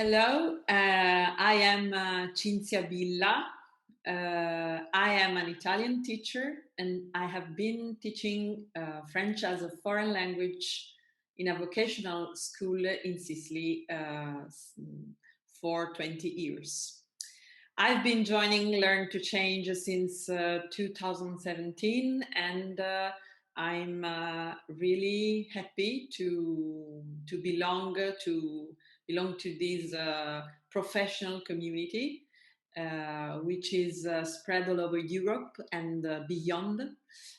Hello, I am Cinzia Billa. I am an Italian teacher and I have been teaching French as a foreign language in a vocational school in Sicily for 20 years. I've been joining Learn to Change since 2017 and I'm really happy to belong to this professional community, which is spread all over Europe and beyond,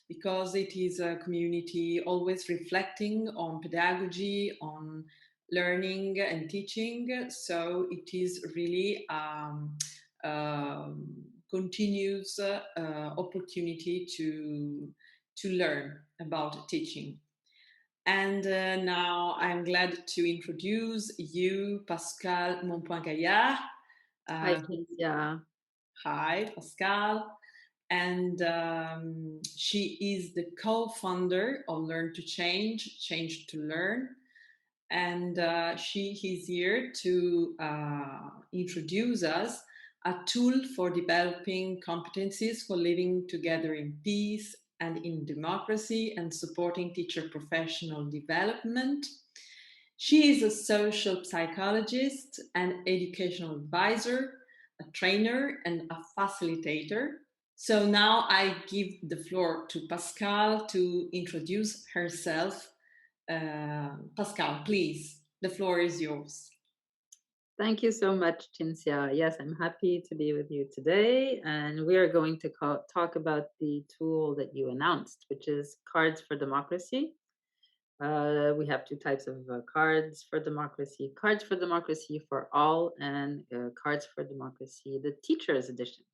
because it is a community always reflecting on pedagogy, on learning and teaching. So it is really continuous opportunity to learn about teaching. And now I'm glad to introduce you, Pascale Mompoint Gaillard. Hi, Uh, Cinzia. Hi, Pascale. And she is the co-founder of Learn to Change, Change to Learn. And she is here to introduce us a tool for developing competencies for living together in peace and in democracy and supporting teacher professional development. She is a social psychologist, an educational advisor, a trainer, and a facilitator. So now I give the floor to Pascale to introduce herself. Pascale, please, the floor is yours. Thank you so much, Cinzia. Yes, I'm happy to be with you today. And we are going to talk about the tool that you announced, which is Cards for Democracy. We have two types of Cards for Democracy for All, and Cards for Democracy, the Teacher's Edition.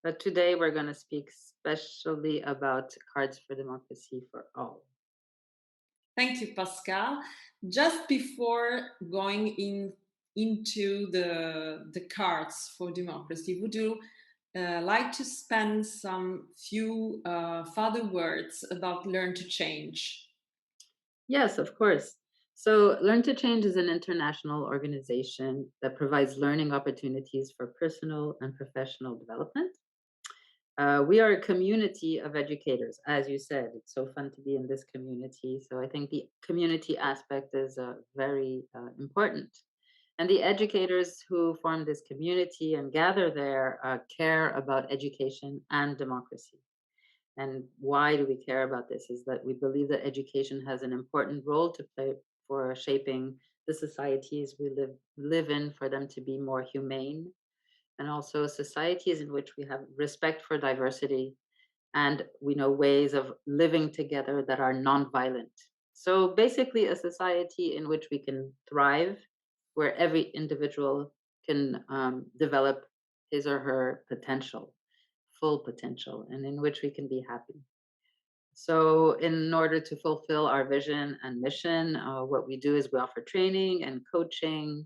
But today we're going to speak specially about Cards for Democracy for All. Thank you, Pascale. Just before going into the cards for democracy, would you like to spend some few further words about Learn to Change? Yes, of course. So, Learn to Change is an international organization that provides learning opportunities for personal and professional development. We are a community of educators, as you said. It's so fun to be in this community. So, I think the community aspect is very important. And the educators who form this community and gather there care about education and democracy. And why do we care about this is that we believe that education has an important role to play for shaping the societies we live in, for them to be more humane, and also societies in which we have respect for diversity and we know ways of living together that are nonviolent. So basically, a society in which we can thrive, where every individual can develop his or her potential, full potential, and in which we can be happy. So, in order to fulfill our vision and mission, what we do is we offer training and coaching.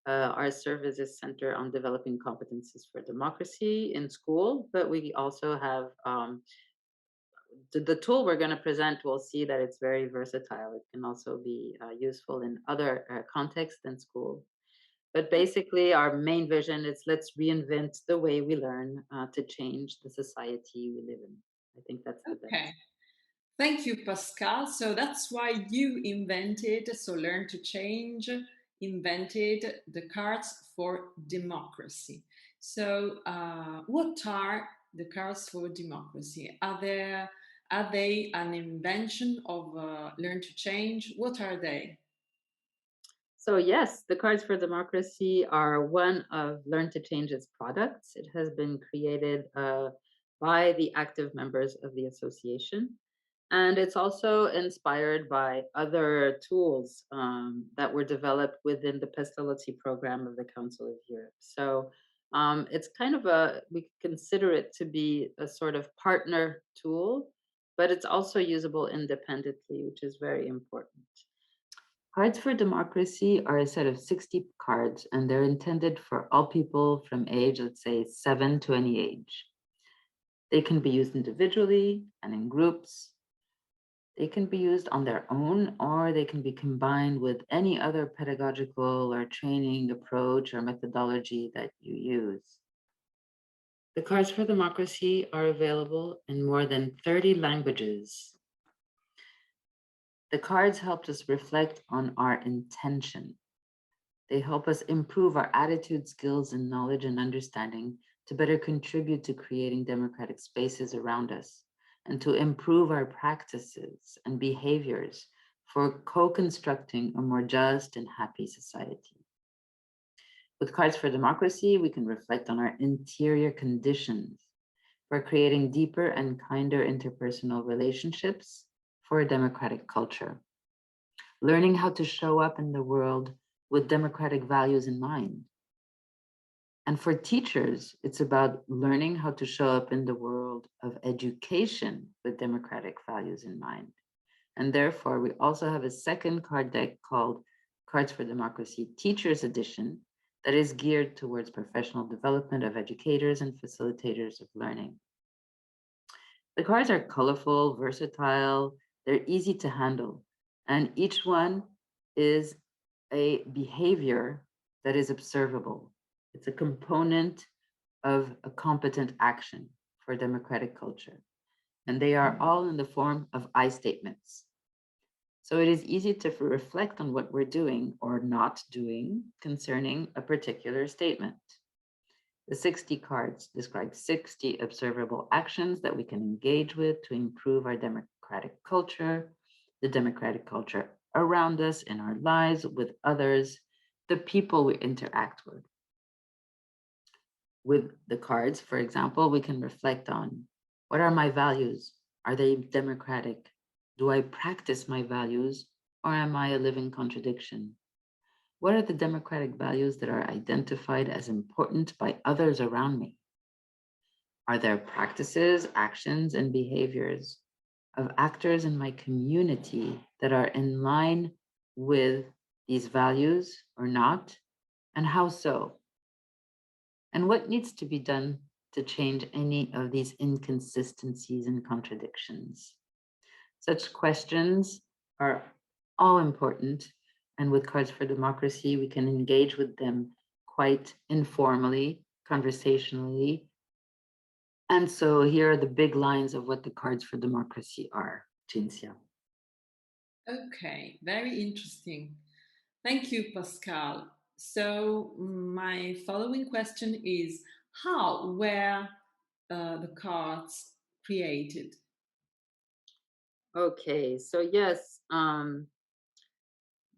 Our service is centered on developing competencies for democracy in school, but we also have the tool we're going to present. We'll see that it's very versatile. It can also be useful in other contexts than school. But basically, our main vision is let's reinvent the way we learn to change the society we live in. I think that's the Okay. best. Thank you, Pascal. So that's why you invented, so Learn to Change invented the cards for democracy. So, what are the cards for democracy? Are they an invention of Learn to Change? What are they? So, yes, the Cards for Democracy are one of Learn to Change's products. It has been created by the active members of the association. And it's also inspired by other tools that were developed within the Pestalozzi program of the Council of Europe. So it's kind of we consider it to be a sort of partner tool, but it's also usable independently, which is very important. Cards for Democracy are a set of 60 cards, and they're intended for all people from age, let's say, 7 to any age. They can be used individually and in groups. They can be used on their own or they can be combined with any other pedagogical or training approach or methodology that you use. The cards for democracy are available in more than 30 languages. The cards helped us reflect on our intention. They help us improve our attitude, skills, and knowledge and understanding to better contribute to creating democratic spaces around us and to improve our practices and behaviors for co-constructing a more just and happy society. With Cards for Democracy, we can reflect on our interior conditions for creating deeper and kinder interpersonal relationships for a democratic culture. Learning how to show up in the world with democratic values in mind. And for teachers, it's about learning how to show up in the world of education with democratic values in mind. And therefore, we also have a second card deck called Cards for Democracy Teachers Edition that is geared towards professional development of educators and facilitators of learning. The cards are colorful, versatile, they're easy to handle, and each one is a behavior that is observable. It's a component of a competent action for democratic culture. And they are all in the form of I statements. So it is easy to reflect on what we're doing or not doing concerning a particular statement. The 60 cards describe 60 observable actions that we can engage with to improve our democratic culture, the democratic culture around us in our lives, with others, the people we interact with. With the cards, for example, we can reflect on what are my values? Are they democratic? Do I practice my values or am I a living contradiction? What are the democratic values that are identified as important by others around me? Are there practices, actions, and behaviors of actors in my community that are in line with these values or not? And how so? And what needs to be done to change any of these inconsistencies and contradictions? Such questions are all important. And with Cards for Democracy, we can engage with them quite informally, conversationally. And so here are the big lines of what the Cards for Democracy are, Cinzia. Okay, very interesting. Thank you, Pascal. So, my following question is, how were the cards created? Okay, so yes, um,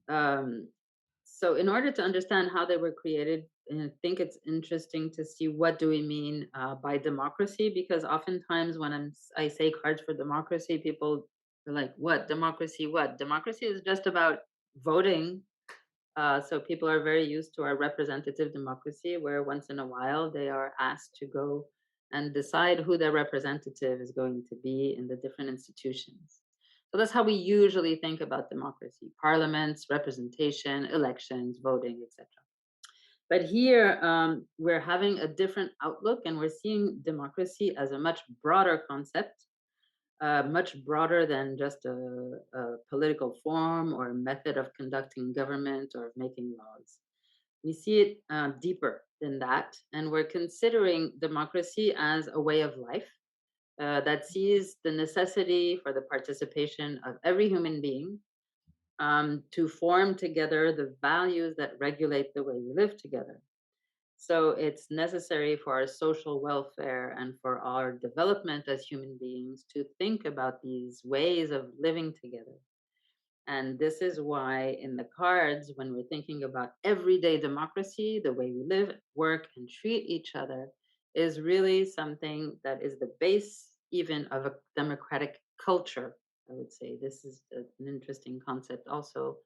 so in order to understand how they were created, I think it's interesting to see what do we mean by democracy, because oftentimes when I say cards for democracy, people are like, "What democracy? What democracy is just about voting." So people are very used to our representative democracy, where once in a while they are asked to go and decide who their representative is going to be in the different institutions. So that's how we usually think about democracy: parliaments, representation, elections, voting, etc. But here we're having a different outlook and we're seeing democracy as a much broader concept, much broader than just a political form or a method of conducting government or of making laws. We see it deeper than that, and we're considering democracy as a way of life that sees the necessity for the participation of every human being to form together the values that regulate the way we live together. So it's necessary for our social welfare and for our development as human beings to think about these ways of living together. And this is why, in the cards, when we're thinking about everyday democracy, the way we live, work, and treat each other, is really something that is the base even of a democratic culture. I would say this is an interesting concept also.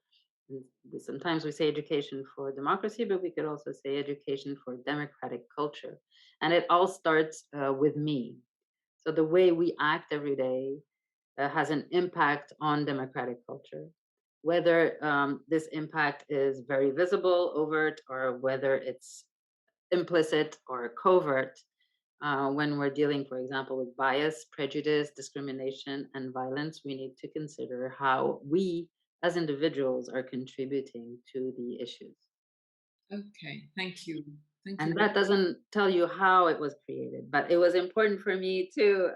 Sometimes we say education for democracy, but we could also say education for democratic culture. And it all starts with me. So the way we act every day has an impact on democratic culture. Whether this impact is very visible, overt, or whether it's implicit or covert, When we're dealing, for example, with bias, prejudice, discrimination, and violence, we need to consider how we as individuals are contributing to the issues. Okay, thank you. Thank you And very that doesn't tell you how it was created, but it was important for me to,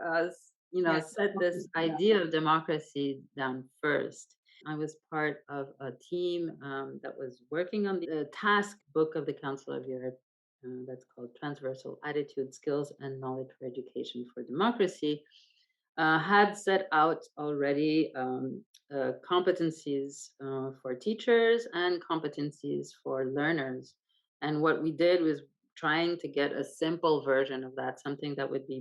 Yes, set this yeah. idea of democracy down first. I was part of a team that was working on the task book of the Council of Europe that's called Transversal Attitude, Skills, and Knowledge for Education for Democracy, had set out already competencies for teachers and competencies for learners. And what we did was trying to get a simple version of that, something that would be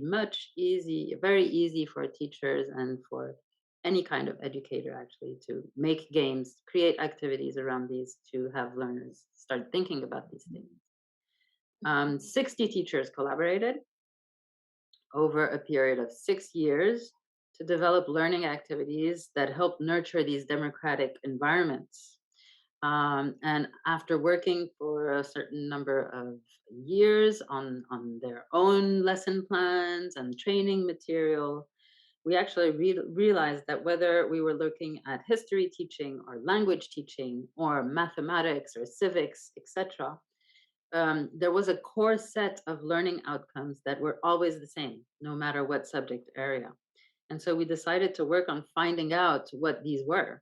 very easy for teachers and for any kind of educator actually to make games, create activities around these to have learners start thinking about these things. 60 teachers collaborated over a period of 6 years to develop learning activities that help nurture these democratic environments. And after working for a certain number of years on their own lesson plans and training material, we actually realized that whether we were looking at history teaching or language teaching or mathematics or civics, etc., there was a core set of learning outcomes that were always the same, no matter what subject area. And so we decided to work on finding out what these were,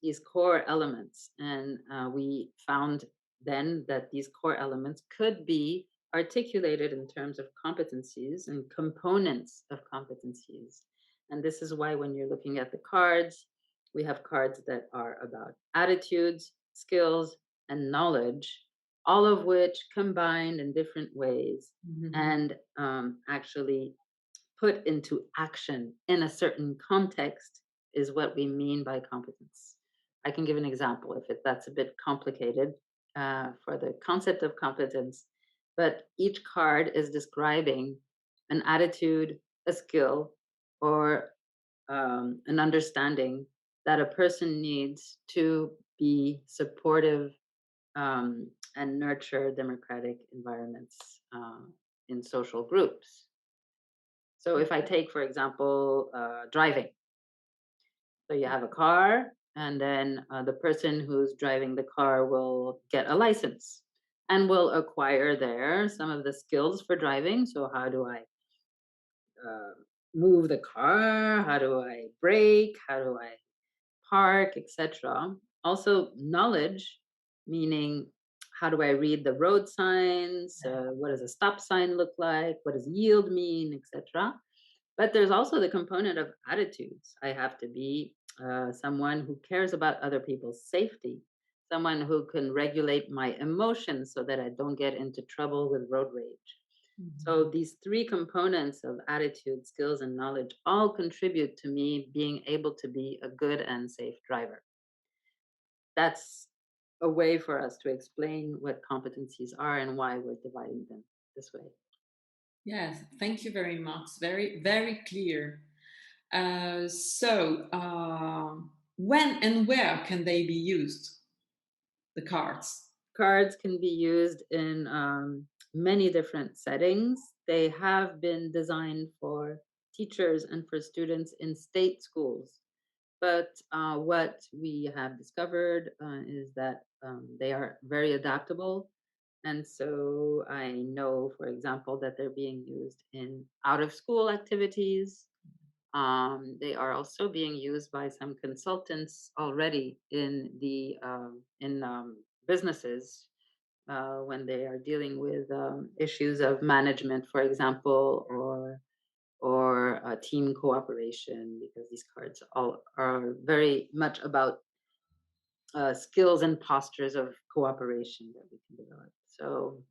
these core elements. And we found then that these core elements could be articulated in terms of competencies and components of competencies. And this is why, when you're looking at the cards, we have cards that are about attitudes, skills, and knowledge, all of which combined in different ways Mhm. and actually put into action in a certain context is what we mean by competence. I can give an example that's a bit complicated for the concept of competence, but each card is describing an attitude, a skill, or an understanding that a person needs to be supportive and nurture democratic environments in social groups. So if I take, for example, driving, so you have a car, and then the person who's driving the car will get a license and will acquire there some of the skills for driving. So how do I uh, move the car? How do I brake? How do I park, etc. Also, knowledge, meaning how do I read the road signs? What does a stop sign look like? What does yield mean, etc. But there's also the component of attitudes. I have to be someone who cares about other people's safety, someone who can regulate my emotions so that I don't get into trouble with road rage. Mhm. So these three components of attitude, skills, and knowledge all contribute to me being able to be a good and safe driver. That's a way for us to explain what competencies are and why we're dividing them this way. Yes, thank you very much. Very, very clear. When and where can they be used, the cards? Cards can be used in many different settings. They have been designed for teachers and for students in state schools. But what we have discovered is that they are very adaptable. And so I know, for example, that they're being used in out of school activities. They are also being used by some consultants already in businesses when they are dealing with issues of management, for example, or team cooperation, because these cards all are very much about skills and postures of cooperation that we can develop. So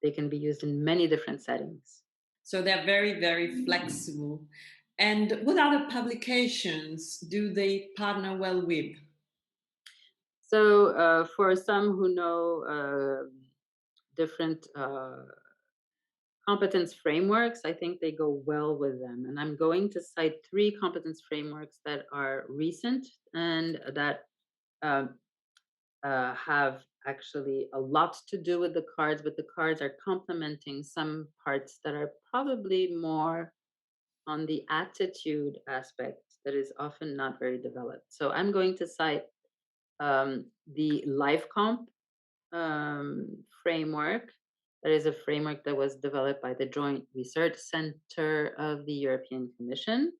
they can be used in many different settings. So they're very, very flexible. And what other publications do they partner well with? So for some who know different competence frameworks, I think they go well with them. And I'm going to cite three competence frameworks that are recent and that um, have actually a lot to do with the cards, but the cards are complementing some parts that are probably more on the attitude aspect that is often not very developed. So I'm going to cite the life comp framework. That is a framework that was developed by the Joint Research Center of the European Commission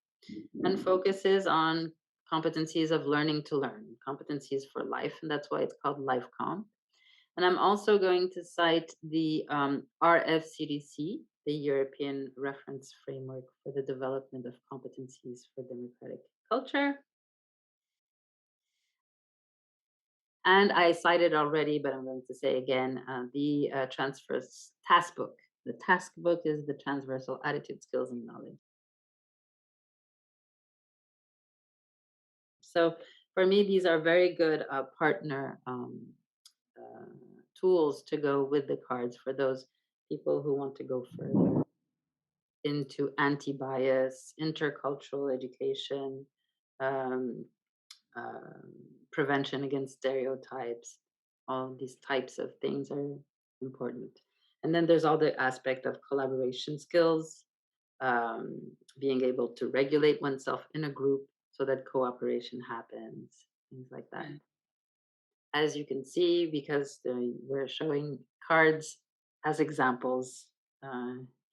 and focuses on competencies of learning to learn, competencies for life, and that's why it's called life comp. And I'm also going to cite the RFCDC, the European Reference Framework for the Development of Competencies for Democratic Culture. And I cited already, but I'm going to say again, the transverse task book. The task book is the transversal attitude, skills, and knowledge. So for me, these are very good partner uh, tools to go with the cards for those people who want to go further into anti-bias, intercultural education, um, um, prevention against stereotypes. All these types of things are important. And then there's all the aspect of collaboration skills, being able to regulate oneself in a group so that cooperation happens, things like that. Right. As you can see, because we're showing cards as examples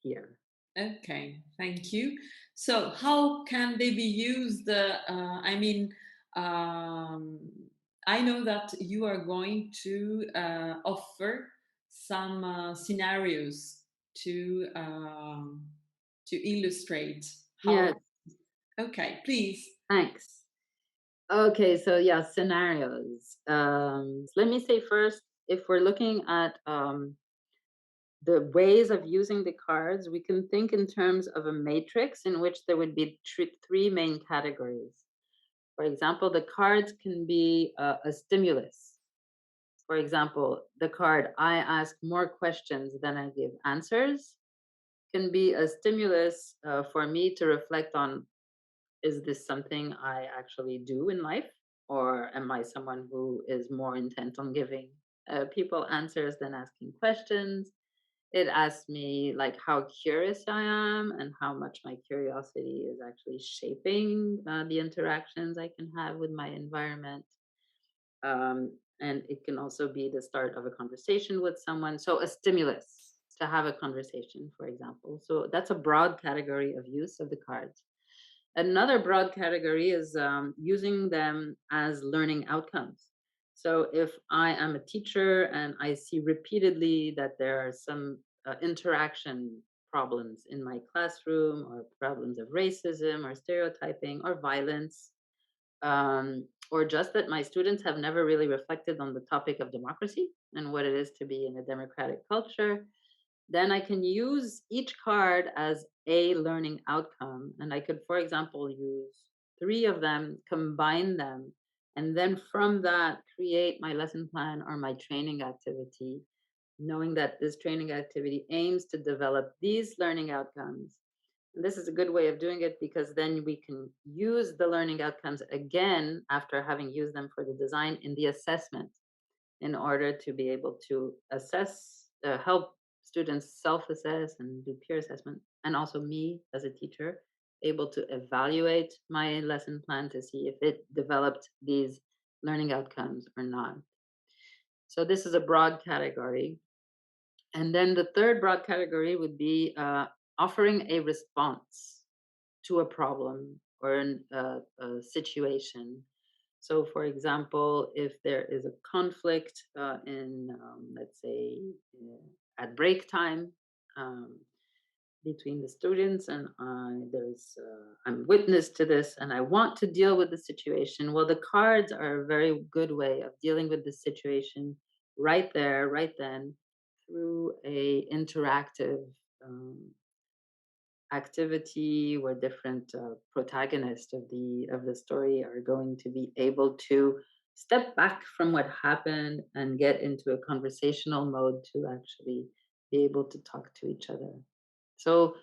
here. Okay, thank you. So, how can they be used? Um, I know that you are going to offer some scenarios to illustrate how. Yes, Okay, please. thanks. Okay, so yeah, scenarios. Let me say first, if we're looking at the ways of using the cards, we can think in terms of a matrix in which there would be three main categories. For example, the cards can be a stimulus. For example, the card, I ask more questions than I give answers, can be a stimulus for me to reflect on, is this something I actually do in life? Or am I someone who is more intent on giving people answers than asking questions? It asks me like how curious I am and how much my curiosity is actually shaping the interactions I can have with my environment. And it can also be the start of a conversation with someone. So, a stimulus to have a conversation, for example. So, that's a broad category of use of the cards. Another broad category is using them as learning outcomes. So, if I am a teacher and I see repeatedly that there are some interaction problems in my classroom, or problems of racism, or stereotyping, or violence, or just that my students have never really reflected on the topic of democracy and what it is to be in a democratic culture, then I can use each card as a learning outcome. And I could, for example, use three of them, combine them, and then from that, create my lesson plan or my training activity, knowing that this training activity aims to develop these learning outcomes. And this is a good way of doing it because then we can use the learning outcomes again after having used them for the design in the assessment in order to be able to assess, help students self-assess and do peer assessment, and also me as a teacher able to evaluate my lesson plan to see if it developed these learning outcomes or not. So this is a broad category. And then the third broad category would be offering a response to a problem or a situation. So, for example, if there is a conflict let's say, at break time um, between the students, and I'm witness to this, and I want to deal with the situation. Well, the cards are a very good way of dealing with the situation right there, right then, through a interactive um, activity where different protagonists of the story are going to be able to step back from what happened and get into a conversational mode to actually be able to talk to each other. So,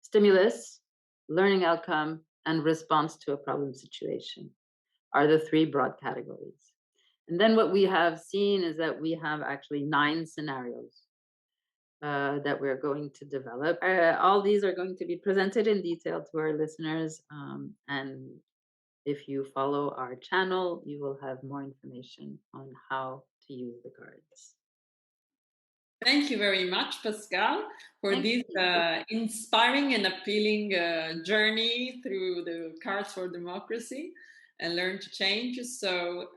stimulus, learning outcome, and response to a problem situation are the three broad categories. And then what we have seen is that we have actually 9 scenarios that we're going to develop. All these are going to be presented in detail to our listeners. And if you follow our channel, you will have more information on how to use the cards. Thank you very much, Pascal, for Thank this you. inspiring and appealing journey through the Cards for Democracy and Learn to Change. So,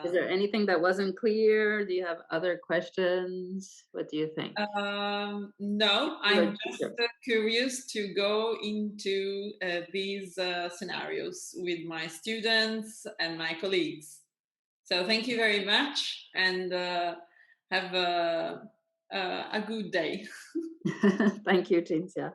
Is there anything that wasn't clear? Do you have other questions? What do you think? no, You are I'm just teacher. curious to go into these scenarios with my students and my colleagues. So, thank you very much and have a good day. Thank you, Cinzia.